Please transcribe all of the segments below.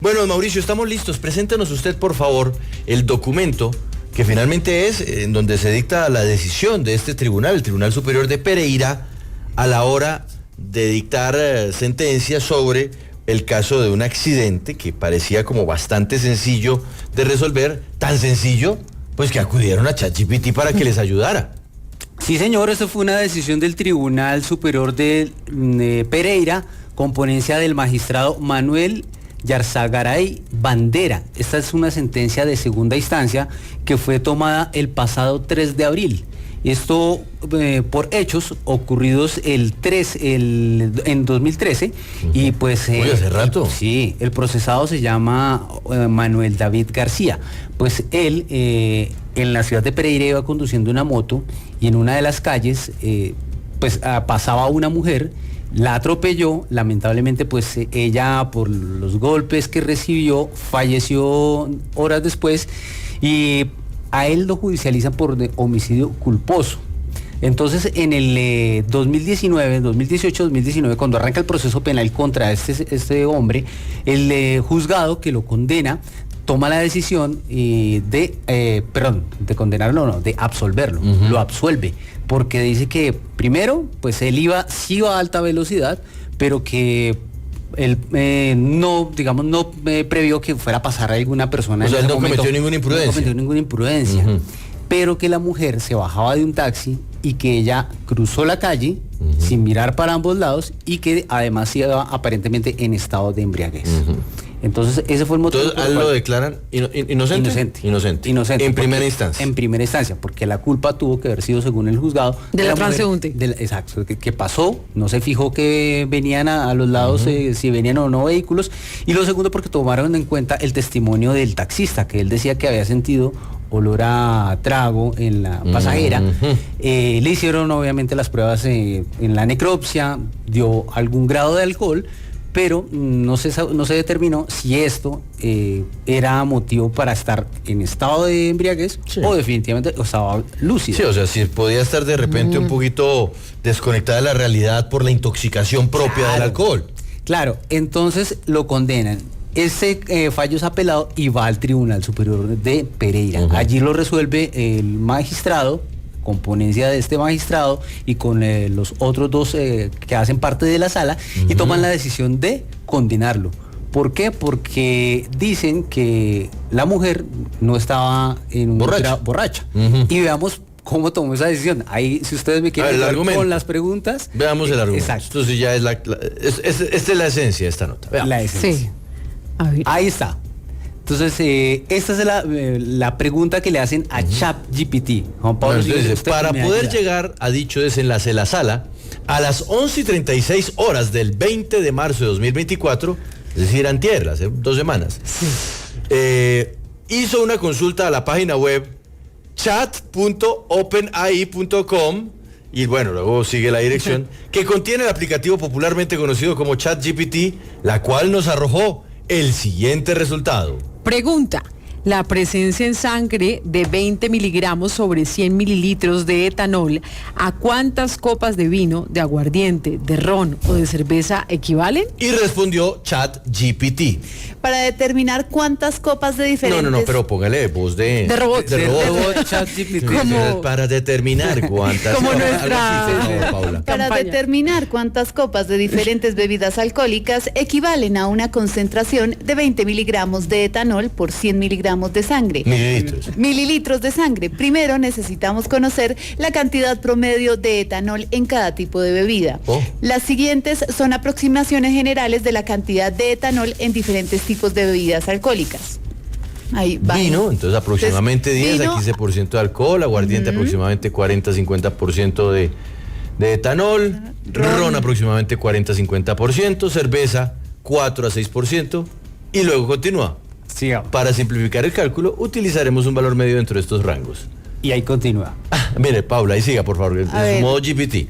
Bueno, Mauricio, estamos listos. Preséntenos usted, por favor, el documento que finalmente es en donde se dicta la decisión de este tribunal, el Tribunal Superior de Pereira, a la hora de dictar sentencia sobre el caso de un accidente que parecía como bastante sencillo de resolver, tan sencillo, pues que acudieron a ChatGPT para que les ayudara. Sí, señor, esta fue una decisión del Tribunal Superior de Pereira, con ponencia del magistrado Manuel Yarzagaray Bandera. Esta es una sentencia de segunda instancia que fue tomada el pasado 3 de abril. Esto por hechos ocurridos en 2013 y pues... Uy, hace rato. Sí, el procesado se llama Manuel David García. Pues él en la ciudad de Pereira iba conduciendo una moto y en una de las calles pasaba una mujer, la atropelló, lamentablemente pues ella por los golpes que recibió falleció horas después y a él lo judicializan por homicidio culposo. Entonces en el 2018-2019, cuando arranca el proceso penal contra este hombre, el juzgado que lo condena toma la decisión de condenarlo, no, de absolverlo, lo absuelve, porque dice que primero, pues él sí iba a alta velocidad, pero que él no previó que fuera a pasar a alguna persona. O sea, él no cometió ninguna imprudencia. No cometió ninguna imprudencia. Pero que la mujer se bajaba de un taxi y que ella cruzó la calle sin mirar para ambos lados y que además iba aparentemente en estado de embriaguez. Entonces ese fue el motivo. Entonces, ¿a él lo declaran inocente? Inocente. En primera instancia. En primera instancia, porque la culpa tuvo que haber sido, según el juzgado, de la transeúnte. Exacto, que pasó, no se fijó que venían a los lados, si venían o no vehículos. Y lo segundo, porque tomaron en cuenta el testimonio del taxista, que él decía que había sentido olor a trago en la pasajera. Le hicieron obviamente las pruebas en la necropsia, dio algún grado de alcohol, pero no se determinó si esto era motivo para estar en estado de embriaguez o definitivamente estaba lúcido. Sí, o sea, si podía estar de repente un poquito desconectada de la realidad por la intoxicación propia del alcohol. Claro, entonces lo condenan. Ese fallo es apelado y va al Tribunal Superior de Pereira. Allí lo resuelve el magistrado, con ponencia de este magistrado y con los otros dos que hacen parte de la sala, y toman la decisión de condenarlo. ¿Por qué? Porque dicen que la mujer no estaba borracha. Y veamos cómo tomó esa decisión. Ahí, si ustedes me quieren ver con las preguntas. Veamos el argumento. Exacto. Entonces ya es esta es la esencia de esta nota. Veamos. La esencia. Sí. Ahí está. Entonces, esta es la pregunta que le hacen a ChatGPT. Juan Pablo, entonces, para poder llegar a dicho desenlace, la sala, a las 11:36 horas del 20 de marzo de 2024, es decir, antier, hace 2 semanas, hizo una consulta a la página web chat.openai.com, y bueno, luego sigue la dirección, que contiene el aplicativo popularmente conocido como ChatGPT, la cual nos arrojó el siguiente resultado. Pregunta: la presencia en sangre de 20 miligramos sobre 100 mililitros de etanol, ¿a cuántas copas de vino, de aguardiente, de ron o de cerveza equivalen? Y respondió ChatGPT. Para determinar cuántas copas de diferentes... No, pero póngale voz de robot. De robot. ChatGPT. Para determinar cuántas... Como nuestra... Algo así, por favor, Paula. Para campaña. determinar cuántas copas de diferentes bebidas alcohólicas equivalen a una concentración de 20 miligramos de etanol por 100 miligramos de sangre. Mililitros de sangre. Primero necesitamos conocer la cantidad promedio de etanol en cada tipo de bebida. Las siguientes son aproximaciones generales de la cantidad de etanol en diferentes tipos de bebidas alcohólicas. Ahí va. Vino, entonces aproximadamente 10 vino, a 15% de alcohol, aguardiente aproximadamente 40-50% de etanol, ron aproximadamente 40-50%, cerveza 4-6%, y luego continúa. Sigamos. Para simplificar el cálculo, utilizaremos un valor medio dentro de estos rangos. Y ahí continúa. Mire, Paula, ahí siga, por favor, en su modo GPT.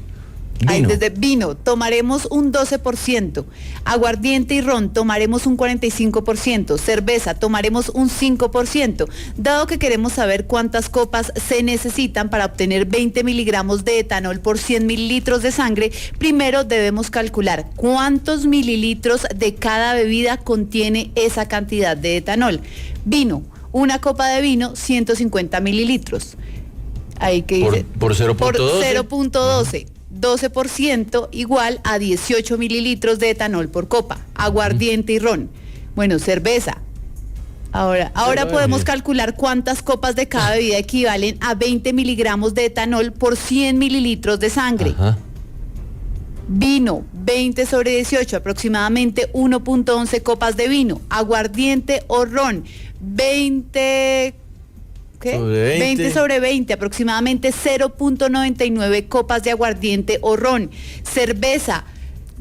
Ahí desde vino tomaremos un 12%, aguardiente y ron tomaremos un 45%, cerveza tomaremos un 5%. Dado que queremos saber cuántas copas se necesitan para obtener 20 miligramos de etanol por 100 mililitros de sangre, primero debemos calcular cuántos mililitros de cada bebida contiene esa cantidad de etanol. Vino, una copa de vino, 150 mililitros. Ahí que dice, por 0.12. Por 0.12. 12% igual a 18 mililitros de etanol por copa, aguardiente y ron. Bueno, cerveza. Ahora podemos calcular cuántas copas de cada bebida equivalen a 20 miligramos de etanol por 100 mililitros de sangre. Ajá. Vino, 20 sobre 18, aproximadamente 1.11 copas de vino. Aguardiente o ron, 20... ¿Qué? 20 sobre 20, aproximadamente 0.99 copas de aguardiente o ron. Cerveza,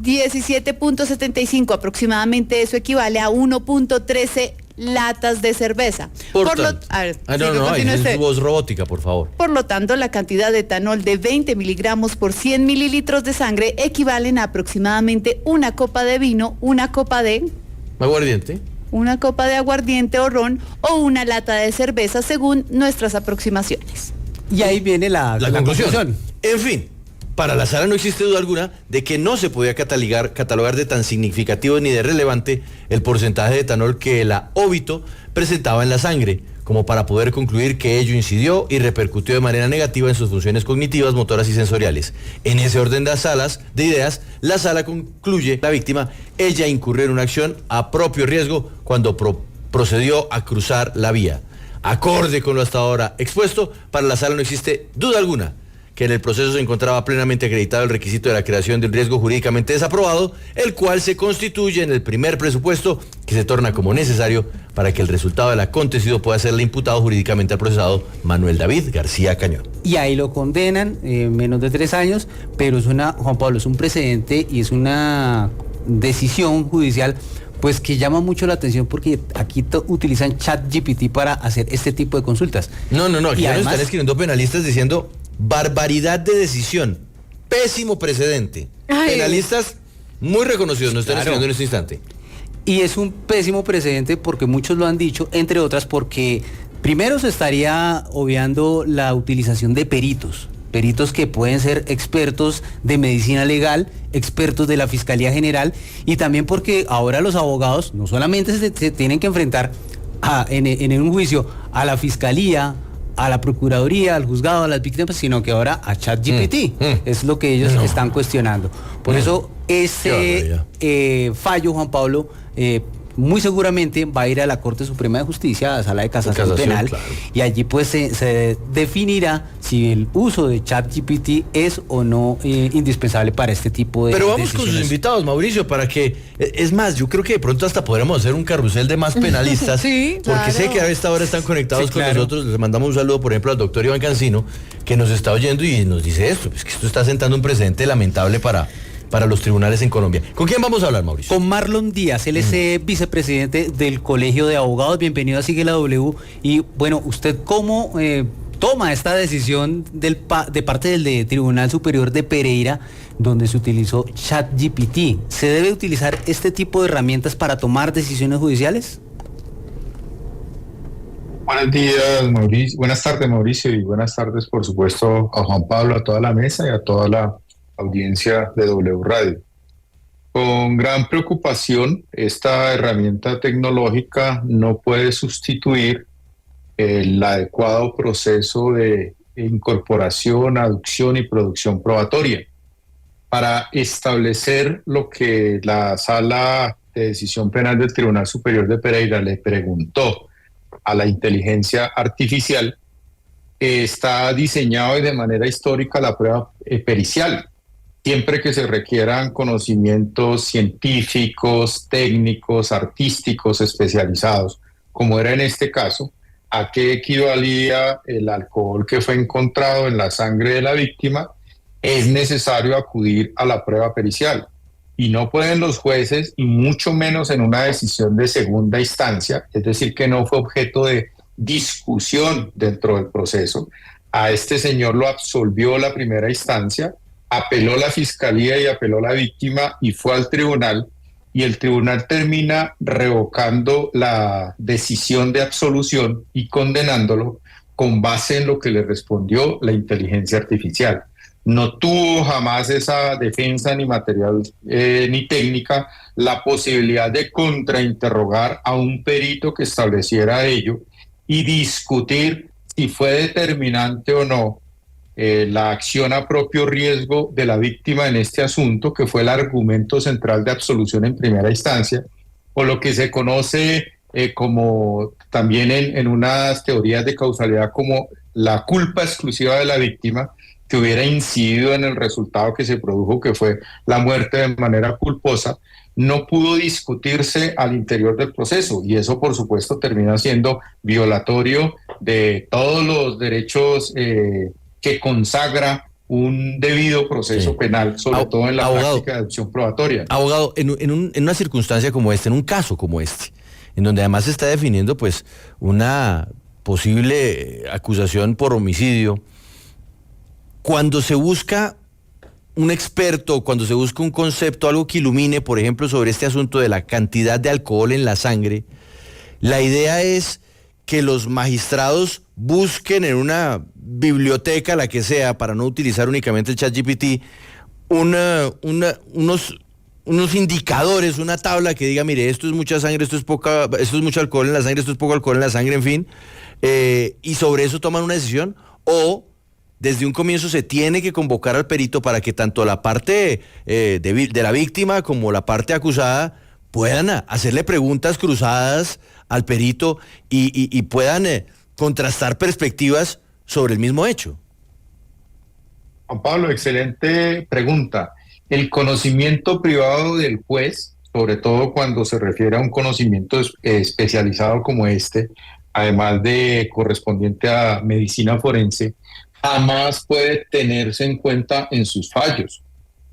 17.75, aproximadamente eso equivale a 1.13 latas de cerveza. Es voz robótica, por favor. Por lo tanto, la cantidad de etanol de 20 miligramos por 100 mililitros de sangre equivalen a aproximadamente una copa de vino, una copa de... Aguardiente. Una copa de aguardiente o ron o una lata de cerveza según nuestras aproximaciones. Y ahí viene la conclusión. En fin, para la sala no existe duda alguna de que no se podía catalogar de tan significativo ni de relevante el porcentaje de etanol que la óbito presentaba en la sangre, como para poder concluir que ello incidió y repercutió de manera negativa en sus funciones cognitivas, motoras y sensoriales. En ese orden de ideas, la sala concluye, la víctima, ella incurrió en una acción a propio riesgo cuando procedió a cruzar la vía. Acorde con lo hasta ahora expuesto, para la sala no existe duda alguna que en el proceso se encontraba plenamente acreditado el requisito de la creación de un riesgo jurídicamente desaprobado, el cual se constituye en el primer presupuesto que se torna como necesario para que el resultado del acontecido pueda serle imputado jurídicamente al procesado Manuel David García Cañón. Y ahí lo condenan, menos de 3 años, pero Juan Pablo, es un precedente y es una decisión judicial pues que llama mucho la atención porque aquí utilizan ChatGPT para hacer este tipo de consultas. No, aquí además, nos están escribiendo penalistas diciendo barbaridad de decisión, pésimo precedente. Ay. Penalistas muy reconocidos nos están escribiendo en este instante. Y es un pésimo precedente porque muchos lo han dicho, entre otras porque primero se estaría obviando la utilización de peritos que pueden ser expertos de medicina legal, expertos de la Fiscalía General, y también porque ahora los abogados no solamente se tienen que enfrentar en un juicio a la Fiscalía, a la Procuraduría, al juzgado, a las víctimas, sino que ahora a ChatGPT. Es lo que ellos están cuestionando. Por eso ese fallo, Juan Pablo, muy seguramente va a ir a la Corte Suprema de Justicia, a la Sala de Casación Penal, claro. Y allí pues se definirá si el uso de ChatGPT es o no indispensable para este tipo de Pero vamos decisiones. con sus invitados, Mauricio, para que, es más, yo creo que de pronto hasta podremos hacer un carrusel de más penalistas, sí, porque claro. sé que a esta hora están conectados con claro. nosotros. Les mandamos un saludo, por ejemplo, al doctor Iván Cancino, que nos está oyendo y nos dice esto, pues que esto está sentando un precedente lamentable para los tribunales en Colombia. ¿Con quién vamos a hablar, Mauricio? Con Marlon Díaz, él es vicepresidente del Colegio de Abogados. Bienvenido a Sigue la W. Y bueno, ¿usted cómo toma esta decisión de parte del Tribunal Superior de Pereira, donde se utilizó ChatGPT? ¿Se debe utilizar este tipo de herramientas para tomar decisiones judiciales? Buenos días, Mauricio. Buenas tardes, Mauricio, y buenas tardes, por supuesto, a Juan Pablo, a toda la mesa y a toda la audiencia de W Radio. Con gran preocupación, esta herramienta tecnológica no puede sustituir el adecuado proceso de incorporación, aducción y producción probatoria. Para establecer lo que la Sala de Decisión Penal del Tribunal Superior de Pereira le preguntó a la inteligencia artificial, está diseñado y de manera histórica la prueba pericial. Siempre que se requieran conocimientos científicos, técnicos, artísticos, especializados, como era en este caso, a qué equivalía el alcohol que fue encontrado en la sangre de la víctima, es necesario acudir a la prueba pericial. Y no pueden los jueces, y mucho menos en una decisión de segunda instancia, es decir, que no fue objeto de discusión dentro del proceso. A este señor lo absolvió la primera instancia, apeló la fiscalía y apeló la víctima y fue al tribunal, y el tribunal termina revocando la decisión de absolución y condenándolo con base en lo que le respondió la inteligencia artificial. No tuvo jamás esa defensa ni material ni técnica la posibilidad de contrainterrogar a un perito que estableciera ello y discutir si fue determinante o no la acción a propio riesgo de la víctima en este asunto, que fue el argumento central de absolución en primera instancia, o lo que se conoce como también en unas teorías de causalidad como la culpa exclusiva de la víctima, que hubiera incidido en el resultado que se produjo, que fue la muerte de manera culposa, no pudo discutirse al interior del proceso, y eso por supuesto termina siendo violatorio de todos los derechos que consagra un debido proceso penal, sobre todo en la práctica de acción probatoria. Abogado, en una circunstancia como esta, en un caso como este, en donde además se está definiendo pues una posible acusación por homicidio, cuando se busca un experto, cuando se busca un concepto, algo que ilumine, por ejemplo, sobre este asunto de la cantidad de alcohol en la sangre, la idea es que los magistrados busquen en una biblioteca, la que sea, para no utilizar únicamente el ChatGPT, unos indicadores, una tabla que diga, mire, esto es mucha sangre, esto es mucho alcohol en la sangre, esto es poco alcohol en la sangre, en fin, y sobre eso toman una decisión, o desde un comienzo se tiene que convocar al perito para que tanto la parte de la víctima como la parte acusada puedan hacerle preguntas cruzadas al perito y puedan contrastar perspectivas sobre el mismo hecho. Juan Pablo, excelente pregunta. El conocimiento privado del juez, sobre todo cuando se refiere a un conocimiento especializado como este, además de correspondiente a medicina forense, jamás puede tenerse en cuenta en sus fallos.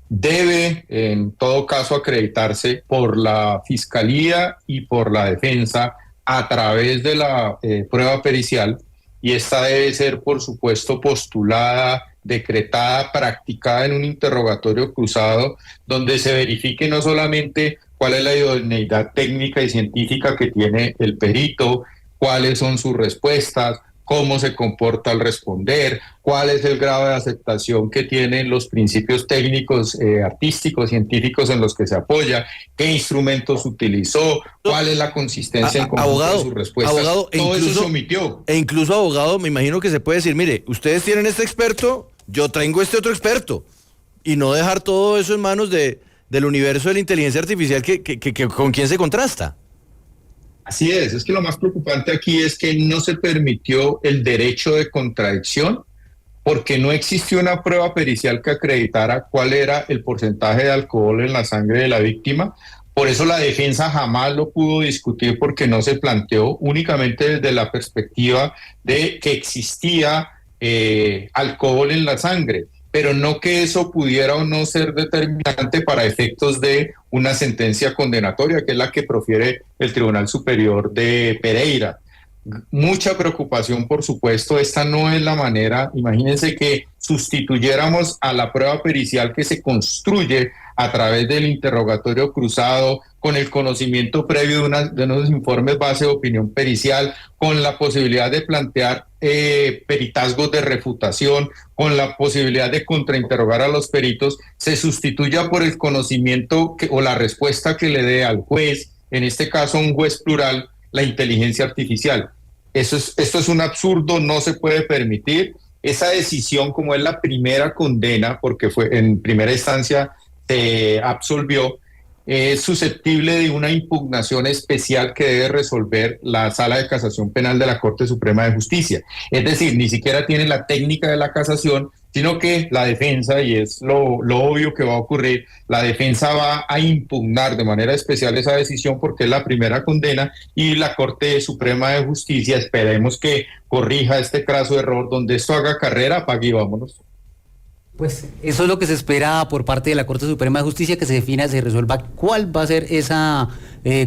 Debe, en todo caso, acreditarse por la fiscalía y por la defensa a través de la prueba pericial, y esta debe ser, por supuesto, postulada, decretada, practicada en un interrogatorio cruzado, donde se verifique no solamente cuál es la idoneidad técnica y científica que tiene el perito, cuáles son sus respuestas, cómo se comporta al responder, cuál es el grado de aceptación que tienen los principios técnicos, artísticos, científicos en los que se apoya, qué instrumentos utilizó, cuál es la consistencia en conjunto de sus respuestas. Abogado, todo eso se omitió. E incluso, abogado, me imagino que se puede decir, mire, ustedes tienen este experto, yo traigo este otro experto, y no dejar todo eso en manos del universo de la inteligencia artificial que con quién se contrasta. Así es que lo más preocupante aquí es que no se permitió el derecho de contradicción porque no existió una prueba pericial que acreditara cuál era el porcentaje de alcohol en la sangre de la víctima. Por eso la defensa jamás lo pudo discutir porque no se planteó, únicamente desde la perspectiva de que existía alcohol en la sangre, pero no que eso pudiera o no ser determinante para efectos de una sentencia condenatoria, que es la que profiere el Tribunal Superior de Pereira. Mucha preocupación, por supuesto. Esta no es la manera. Imagínense que sustituyéramos a la prueba pericial que se construye a través del interrogatorio cruzado, con el conocimiento previo de unos informes base de opinión pericial, con la posibilidad de plantear peritazgos de refutación, con la posibilidad de contrainterrogar a los peritos, se sustituya por el conocimiento o la respuesta que le dé al juez, en este caso un juez plural, la inteligencia artificial. Esto es un absurdo, no se puede permitir. Esa decisión, como es la primera condena, porque fue en primera instancia se absolvió, es susceptible de una impugnación especial que debe resolver la Sala de Casación Penal de la Corte Suprema de Justicia. Es decir, ni siquiera tiene la técnica de la casación, sino que la defensa, y es lo obvio que va a ocurrir, la defensa va a impugnar de manera especial esa decisión porque es la primera condena, y la Corte Suprema de Justicia, esperemos que corrija este craso error, donde esto haga carrera, apague y vámonos. Pues eso es lo que se espera por parte de la Corte Suprema de Justicia, que se defina, se resuelva cuál va a ser esa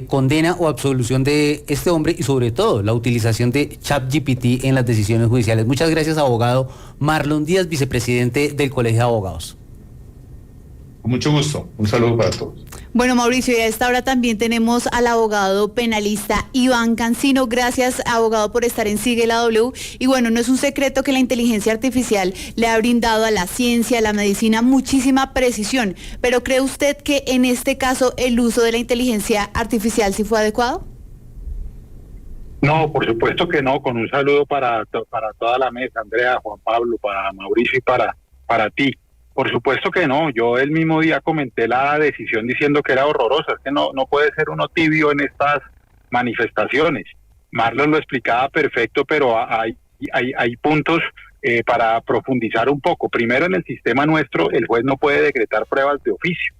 condena o absolución de este hombre, y sobre todo la utilización de ChatGPT en las decisiones judiciales. Muchas gracias, abogado Marlon Díaz, vicepresidente del Colegio de Abogados. Con mucho gusto. Un saludo para todos. Bueno, Mauricio, y a esta hora también tenemos al abogado penalista Iván Cancino. Gracias, abogado, por estar en Sigue la W. Y bueno, no es un secreto que la inteligencia artificial le ha brindado a la ciencia, a la medicina, muchísima precisión. Pero ¿cree usted que en este caso el uso de la inteligencia artificial sí fue adecuado? No, por supuesto que no. Con un saludo para toda la mesa, Andrea, Juan Pablo, para Mauricio y para ti. Por supuesto que no. Yo el mismo día comenté la decisión diciendo que era horrorosa. Es que no puede ser uno tibio en estas manifestaciones. Marlon lo explicaba perfecto, pero hay puntos para profundizar un poco. Primero, en el sistema nuestro, el juez no puede decretar pruebas de oficio.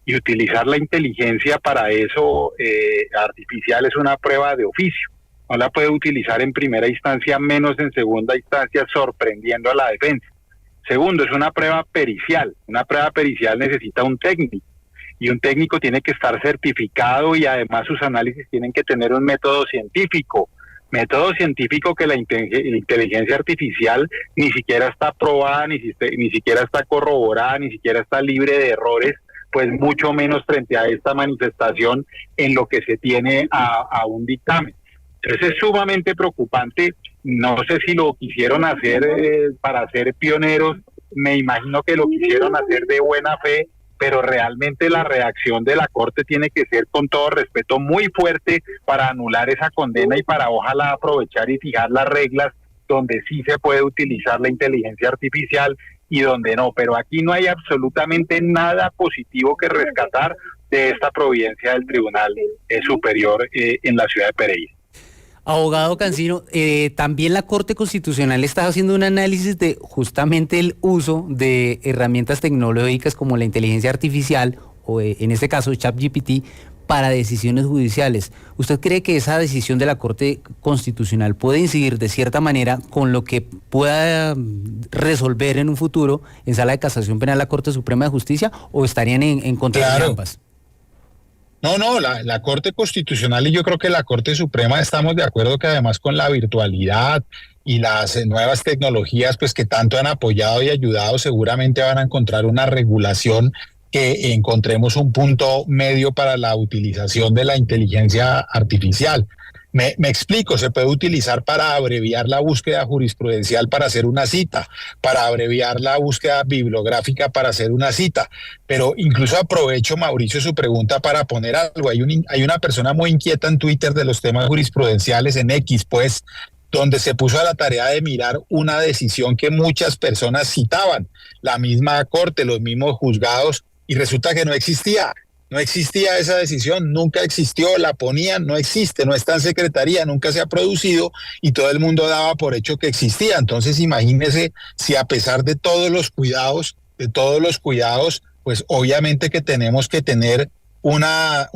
Y utilizar la inteligencia para eso artificial es una prueba de oficio. No la puede utilizar en primera instancia, menos en segunda instancia, sorprendiendo a la defensa. Segundo, es una prueba pericial. Una prueba pericial necesita un técnico. Y un técnico tiene que estar certificado y además sus análisis tienen que tener un método científico. Método científico que la inteligencia artificial ni siquiera está probada, ni siquiera está corroborada, ni siquiera está libre de errores, pues mucho menos frente a esta manifestación en lo que se tiene a un dictamen. Entonces es sumamente preocupante. No sé si lo quisieron hacer para ser pioneros, me imagino que lo quisieron hacer de buena fe, pero realmente la reacción de la Corte tiene que ser, con todo respeto, muy fuerte para anular esa condena y para ojalá aprovechar y fijar las reglas donde sí se puede utilizar la inteligencia artificial y donde no. Pero aquí no hay absolutamente nada positivo que rescatar de esta providencia del Tribunal Superior en la ciudad de Pereira. Abogado Cancino, también la Corte Constitucional está haciendo un análisis de justamente el uso de herramientas tecnológicas como la inteligencia artificial o en este caso ChatGPT para decisiones judiciales. ¿Usted cree que esa decisión de la Corte Constitucional puede incidir de cierta manera con lo que pueda resolver en un futuro en Sala de Casación Penal la Corte Suprema de Justicia o estarían en contra de ambas? No, la Corte Constitucional y yo creo que la Corte Suprema estamos de acuerdo que además con la virtualidad y las nuevas tecnologías pues que tanto han apoyado y ayudado, seguramente van a encontrar una regulación que encontremos un punto medio para la utilización de la inteligencia artificial. Me explico, se puede utilizar para abreviar la búsqueda jurisprudencial para hacer una cita, para abreviar la búsqueda bibliográfica para hacer una cita, pero incluso aprovecho, Mauricio, su pregunta para poner algo. Hay una persona muy inquieta en Twitter de los temas jurisprudenciales, en X, pues, donde se puso a la tarea de mirar una decisión que muchas personas citaban, la misma Corte, los mismos juzgados, y resulta que no existía. No existía esa decisión, nunca existió, la ponían, no existe, no está en secretaría, nunca se ha producido y todo el mundo daba por hecho que existía. Entonces imagínese si a pesar de todos los cuidados, pues obviamente que tenemos que tener una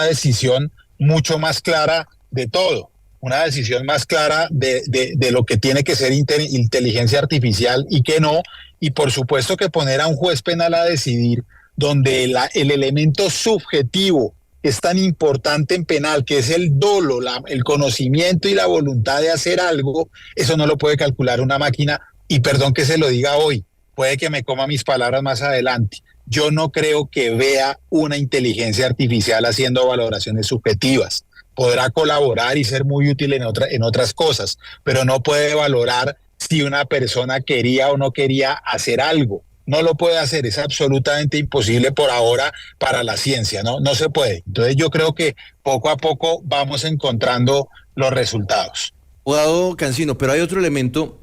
decisión mucho más clara de todo, una decisión más clara de lo que tiene que ser inteligencia artificial y que no, y por supuesto que poner a un juez penal a decidir donde el elemento subjetivo es tan importante en penal, que es el dolo, el conocimiento y la voluntad de hacer algo, eso no lo puede calcular una máquina, y perdón que se lo diga hoy, puede que me coma mis palabras más adelante. Yo no creo que vea una inteligencia artificial haciendo valoraciones subjetivas. Podrá colaborar y ser muy útil en otras cosas, pero no puede valorar si una persona quería o no quería hacer algo. No lo puede hacer, es absolutamente imposible por ahora para la ciencia, no se puede. Entonces yo creo que poco a poco vamos encontrando los resultados. Abogado Cancino, pero hay otro elemento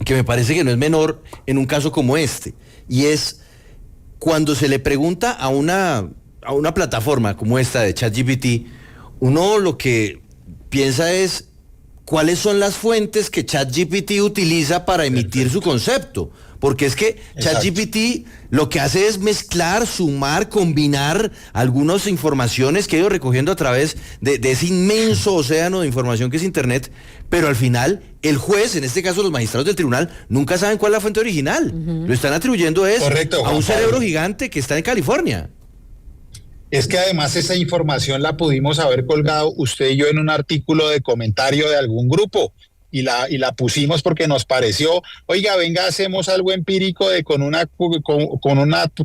que me parece que no es menor en un caso como este, y es cuando se le pregunta a una plataforma como esta de ChatGPT, uno lo que piensa es cuáles son las fuentes que ChatGPT utiliza para emitir su concepto. Porque es que ChatGPT lo que hace es mezclar, sumar, combinar algunas informaciones que ha ido recogiendo a través de ese inmenso océano de información que es Internet, pero al final el juez, en este caso los magistrados del tribunal, nunca saben cuál es la fuente original. Lo están atribuyendo a un cerebro gigante que está en California. Es que además esa información la pudimos haber colgado usted y yo en un artículo de comentario de algún grupo. y la pusimos porque nos pareció, oiga, venga, hacemos algo empírico de con una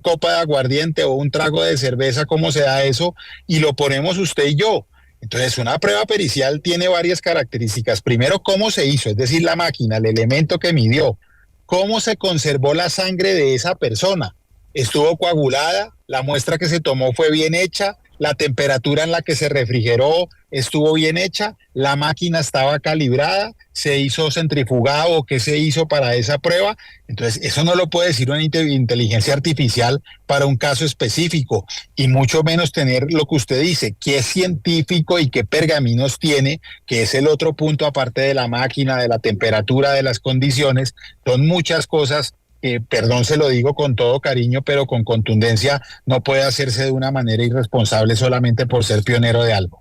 copa de aguardiente o un trago de cerveza, cómo se da eso, y lo ponemos usted y yo. Entonces, una prueba pericial tiene varias características. Primero, cómo se hizo, es decir, la máquina, el elemento que midió, cómo se conservó la sangre de esa persona. Estuvo coagulada, la muestra que se tomó fue bien hecha, la temperatura en la que se refrigeró estuvo bien hecha, la máquina estaba calibrada, se hizo centrifugado o qué se hizo para esa prueba. Entonces, eso no lo puede decir una inteligencia artificial para un caso específico, y mucho menos tener lo que usted dice, qué es científico y qué pergaminos tiene, que es el otro punto aparte de la máquina, de la temperatura, de las condiciones. Son muchas cosas. Perdón, se lo digo con todo cariño, pero con contundencia, no puede hacerse de una manera irresponsable solamente por ser pionero de algo.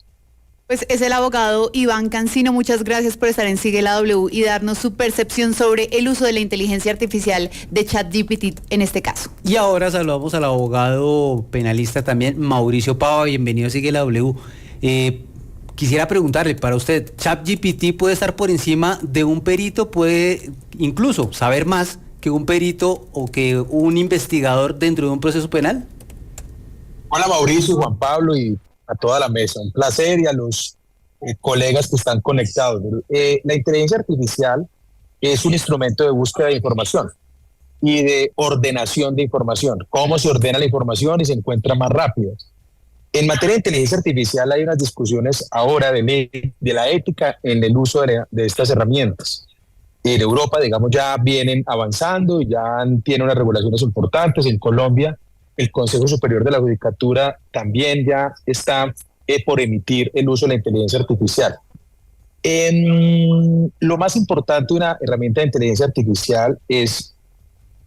Pues es el abogado Iván Cancino. Muchas gracias por estar en Sigue la W y darnos su percepción sobre el uso de la inteligencia artificial de ChatGPT en este caso. Y ahora saludamos al abogado penalista también, Mauricio Pava. Bienvenido a Sigue la W. Quisiera preguntarle, para usted, ¿ChatGPT puede estar por encima de un perito? ¿Puede incluso saber más que un perito o que un investigador dentro de un proceso penal? Hola Mauricio, Juan Pablo y a toda la mesa, un placer, y a los colegas que están conectados. La inteligencia artificial es un instrumento de búsqueda de información y de ordenación de información. ¿Cómo se ordena la información y se encuentra más rápido? En materia de inteligencia artificial hay unas discusiones ahora de la ética en el uso de estas herramientas. En Europa, digamos, ya vienen avanzando y ya tienen unas regulaciones importantes. En Colombia, el Consejo Superior de la Judicatura también ya está por emitir el uso de la inteligencia artificial. Lo más importante de una herramienta de inteligencia artificial es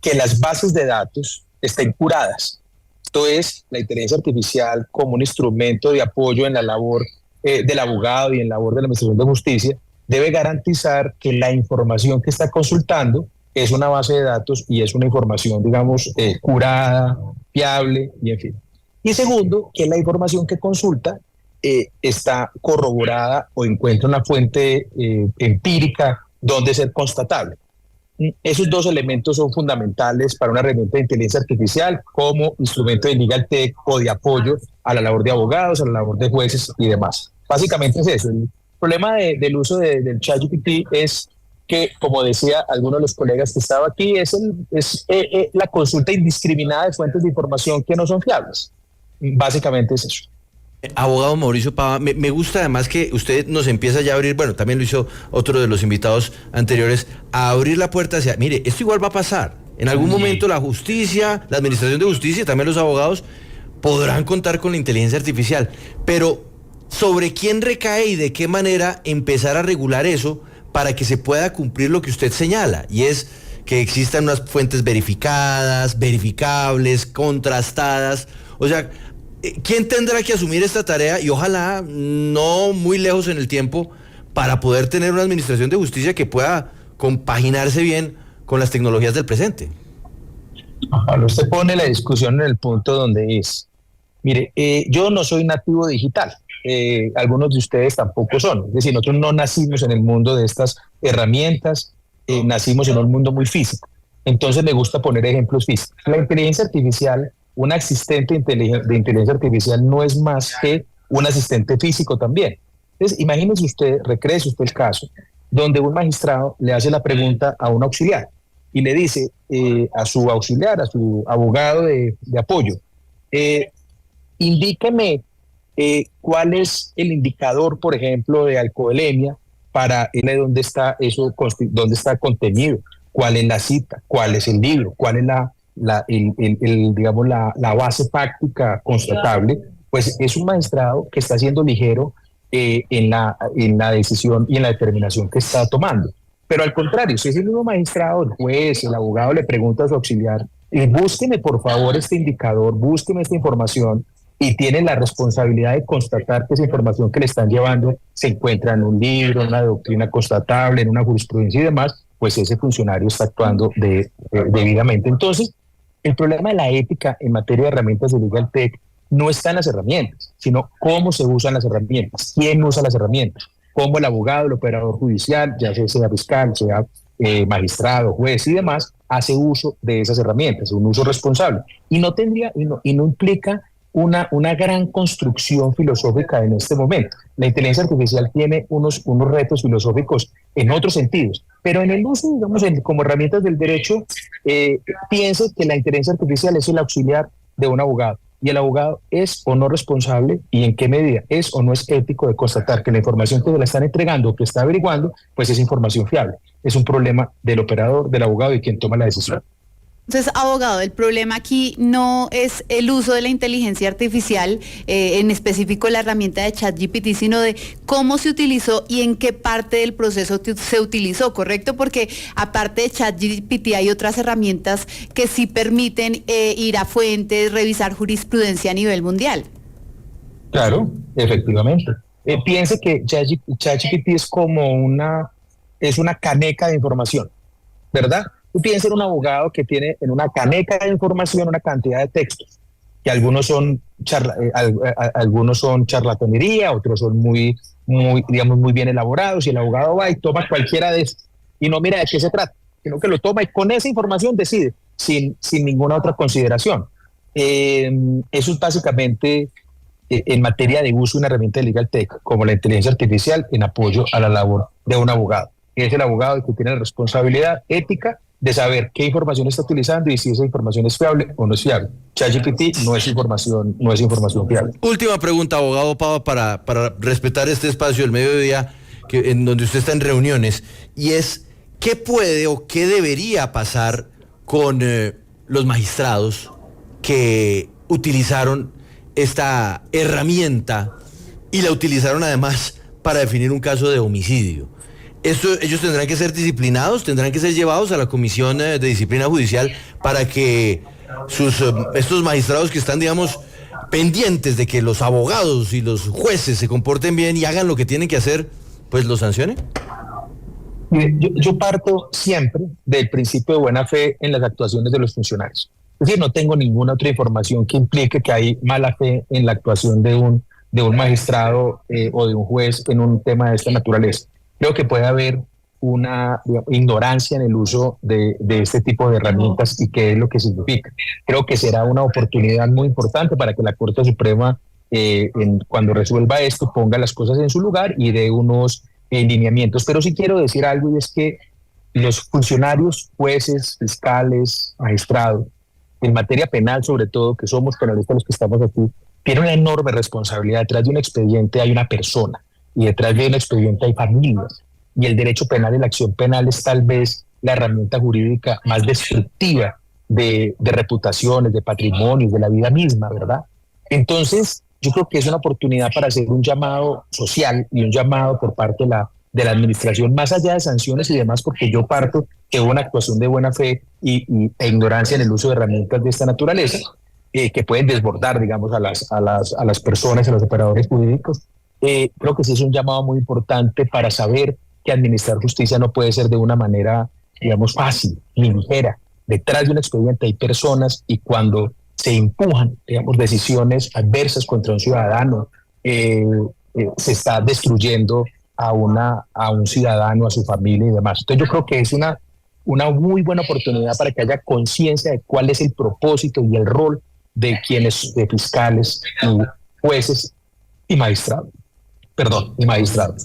que las bases de datos estén curadas. Esto es, la inteligencia artificial como un instrumento de apoyo en la labor del abogado y en la labor de la Administración de Justicia, debe garantizar que la información que está consultando es una base de datos y es una información, digamos, curada, fiable y en fin. Y segundo, que la información que consulta está corroborada o encuentra una fuente empírica donde ser constatable. Esos dos elementos son fundamentales para una herramienta de inteligencia artificial como instrumento de legal tech o de apoyo a la labor de abogados, a la labor de jueces y demás. Básicamente es eso. El problema del uso del ChatGPT es que, como decía alguno de los colegas que estaba aquí, es la consulta indiscriminada de fuentes de información que no son fiables. Básicamente es eso. Abogado Mauricio Pava, me gusta además que usted nos empieza ya a abrir, bueno, también lo hizo otro de los invitados anteriores, a abrir la puerta hacia, mire, esto igual va a pasar. En algún momento la justicia, la administración de justicia y también los abogados podrán contar con la inteligencia artificial, pero ¿sobre quién recae y de qué manera empezar a regular eso para que se pueda cumplir lo que usted señala? Y es que existan unas fuentes verificadas, verificables, contrastadas. O sea, ¿quién tendrá que asumir esta tarea? Y ojalá no muy lejos en el tiempo, para poder tener una administración de justicia que pueda compaginarse bien con las tecnologías del presente. Pablo, usted pone la discusión en el punto donde es. Mire, yo no soy nativo digital. Algunos de ustedes tampoco son. Es decir, nosotros no nacimos en el mundo de estas herramientas, nacimos en un mundo muy físico. Entonces me gusta poner ejemplos físicos. La inteligencia artificial, un asistente de inteligencia artificial no es más que un asistente físico también. Entonces, imagínese usted, recréese usted el caso, donde un magistrado le hace la pregunta a un auxiliar y le dice a su auxiliar, a su abogado de apoyo, indíqueme cuál es el indicador, por ejemplo, de alcoholemia para él, dónde está eso, dónde está contenido, cuál es la cita, cuál es el libro, cuál es digamos, la base fáctica constatable. Pues es un magistrado que está siendo ligero en la decisión y en la determinación que está tomando. Pero al contrario, si es el mismo magistrado, el juez, el abogado le pregunta a su auxiliar, búsqueme por favor este indicador, búsqueme esta información, y tiene la responsabilidad de constatar que esa información que le están llevando se encuentra en un libro, en una doctrina constatable, en una jurisprudencia y demás, pues ese funcionario está actuando debidamente. Entonces, el problema de la ética en materia de herramientas de legal tech no está en las herramientas, sino cómo se usan las herramientas, quién usa las herramientas. cómo el abogado, el operador judicial, ya sea fiscal, sea magistrado, juez y demás, hace uso de esas herramientas, un uso responsable. Y no implica una gran construcción filosófica en este momento. La inteligencia artificial tiene unos retos filosóficos en otros sentidos, pero en el uso, digamos, como herramientas del derecho, piense que la inteligencia artificial es el auxiliar de un abogado, y el abogado es o no responsable, y en qué medida es o no es ético de constatar que la información que le están entregando o que está averiguando, pues es información fiable. Es un problema del operador, del abogado y quien toma la decisión. Entonces, abogado, el problema aquí no es el uso de la inteligencia artificial, en específico la herramienta de ChatGPT, sino de cómo se utilizó y en qué parte del proceso se utilizó, ¿correcto? Porque aparte de ChatGPT hay otras herramientas que sí permiten ir a fuentes, revisar jurisprudencia a nivel mundial. Claro, efectivamente. Piense que ChatGPT es como una caneca de información, ¿verdad? Tú piensas en un abogado que tiene en una caneca de información una cantidad de textos, que algunos son charlatanería, otros son muy bien elaborados, y el abogado va y toma cualquiera de estos y no mira de qué se trata, sino que lo toma y con esa información decide, sin ninguna otra consideración. Eso es básicamente, en materia de uso de una herramienta de Legal Tech, como la inteligencia artificial, en apoyo a la labor de un abogado. Es el abogado el que tiene la responsabilidad ética de saber qué información está utilizando y si esa información es fiable o no es fiable. ChatGPT no es información fiable. Última pregunta, abogado Pava, para respetar este espacio del mediodía en donde usted está en reuniones, y es, ¿qué puede o qué debería pasar con los magistrados que utilizaron esta herramienta y la utilizaron además para definir un caso de homicidio? Ellos tendrán que ser disciplinados, tendrán que ser llevados a la Comisión de Disciplina Judicial para que estos magistrados que están, digamos, pendientes de que los abogados y los jueces se comporten bien y hagan lo que tienen que hacer, pues los sancionen. Yo parto siempre del principio de buena fe en las actuaciones de los funcionarios. Es decir, no tengo ninguna otra información que implique que hay mala fe en la actuación de un magistrado o de un juez en un tema de esta naturaleza. Creo que puede haber una ignorancia en el uso de este tipo de herramientas y qué es lo que significa. Creo que será una oportunidad muy importante para que la Corte Suprema, cuando resuelva esto, ponga las cosas en su lugar y dé unos lineamientos. Pero sí quiero decir algo, y es que los funcionarios, jueces, fiscales, magistrados, en materia penal sobre todo, que somos penalistas los que estamos aquí, tienen una enorme responsabilidad. Detrás de un expediente hay una persona, y detrás de un expediente hay familias, y el derecho penal y la acción penal es tal vez la herramienta jurídica más destructiva de reputaciones, de patrimonios, de la vida misma, ¿verdad? Entonces, yo creo que es una oportunidad para hacer un llamado social y un llamado por parte de la administración, más allá de sanciones y demás, porque yo parto que hubo una actuación de buena fe e ignorancia en el uso de herramientas de esta naturaleza, que pueden desbordar, digamos, a las personas, a los operadores jurídicos. Creo que sí es un llamado muy importante para saber que administrar justicia no puede ser de una manera, digamos, fácil ni ligera. Detrás de un expediente hay personas, y cuando se empujan, digamos, decisiones adversas contra un ciudadano, se está destruyendo a un ciudadano, a su familia y demás. Entonces yo creo que es una muy buena oportunidad para que haya conciencia de cuál es el propósito y el rol de fiscales y jueces y magistrados.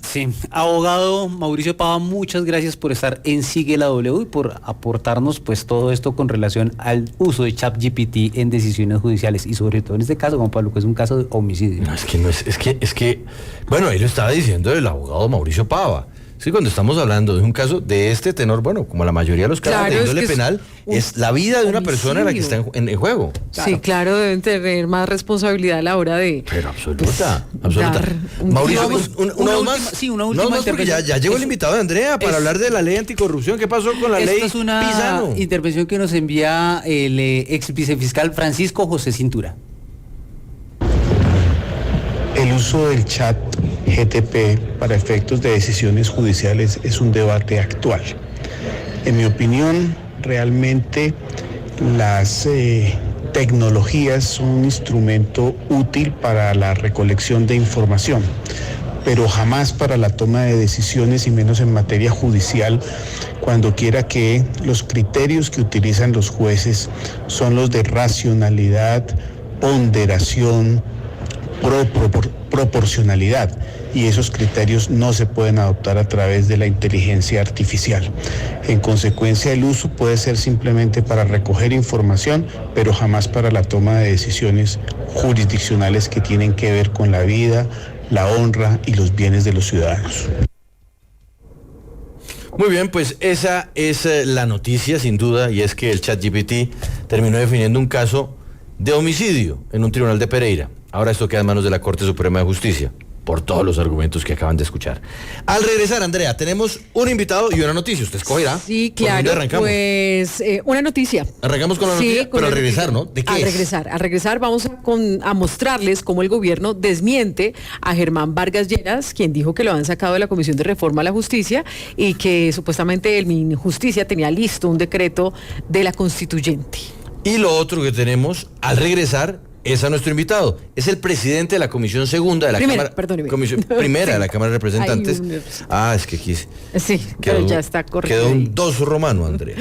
Sí, abogado Mauricio Pava, muchas gracias por estar en Sigue la W y por aportarnos pues todo esto con relación al uso de ChatGPT en decisiones judiciales, y sobre todo en este caso, Juan Pablo, que es un caso de homicidio. No, es que, bueno, ahí lo estaba diciendo el abogado Mauricio Pava. Sí, cuando estamos hablando de un caso de este tenor, bueno, como la mayoría de los casos de índole penal, es la vida de una persona la que está en juego. Claro. Sí, claro, deben tener más responsabilidad a la hora de... Pero absoluta. Mauricio, una última intervención. Ya llegó el invitado de Andrea para hablar de la ley anticorrupción. ¿Qué pasó con la ley Pisano? Esta es una intervención que nos envía el ex vicefiscal Francisco José Cintura. El uso del chat GTP para efectos de decisiones judiciales es un debate actual. En mi opinión, realmente las tecnologías son un instrumento útil para la recolección de información, pero jamás para la toma de decisiones y menos en materia judicial, cuando quiera que los criterios que utilizan los jueces son los de racionalidad, ponderación, proporcionalidad, y esos criterios no se pueden adoptar a través de la inteligencia artificial. En consecuencia, el uso puede ser simplemente para recoger información, pero jamás para la toma de decisiones jurisdiccionales que tienen que ver con la vida, la honra y los bienes de los ciudadanos. Muy bien, pues esa es la noticia sin duda, y es que el ChatGPT terminó definiendo un caso de homicidio en un tribunal de Pereira. Ahora esto queda en manos de la Corte Suprema de Justicia, por todos los argumentos que acaban de escuchar. Al regresar, Andrea, tenemos un invitado y una noticia. Usted escogerá. Sí, claro. Pues una noticia. Arrancamos con la noticia, pero al regresar, ¿no? ¿De qué Al regresar vamos a mostrarles cómo el gobierno desmiente a Germán Vargas Lleras, quien dijo que lo han sacado de la Comisión de Reforma a la Justicia y que supuestamente el Minjusticia tenía listo un decreto de la Constituyente. Y lo otro que tenemos al regresar es a nuestro invitado. Es el presidente de la Comisión Segunda de la Cámara. Comisión Primera de la Cámara de Representantes. Es que aquí. Sí, pero ya está correcto. Quedó un 2 romano, Andrea.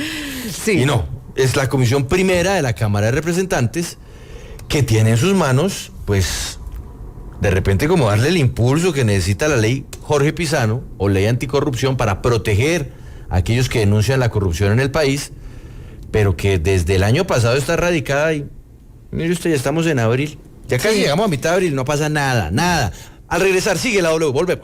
Sí. Y no, es la Comisión Primera de la Cámara de Representantes que tiene en sus manos, pues, de repente como darle el impulso que necesita la ley Jorge Pizano o ley anticorrupción para proteger a aquellos que denuncian la corrupción en el país, pero que desde el año pasado está radicada y mire usted, ya estamos en abril. Ya casi llegamos a mitad de abril, no pasa nada. Al regresar, sigue la W, volvemos.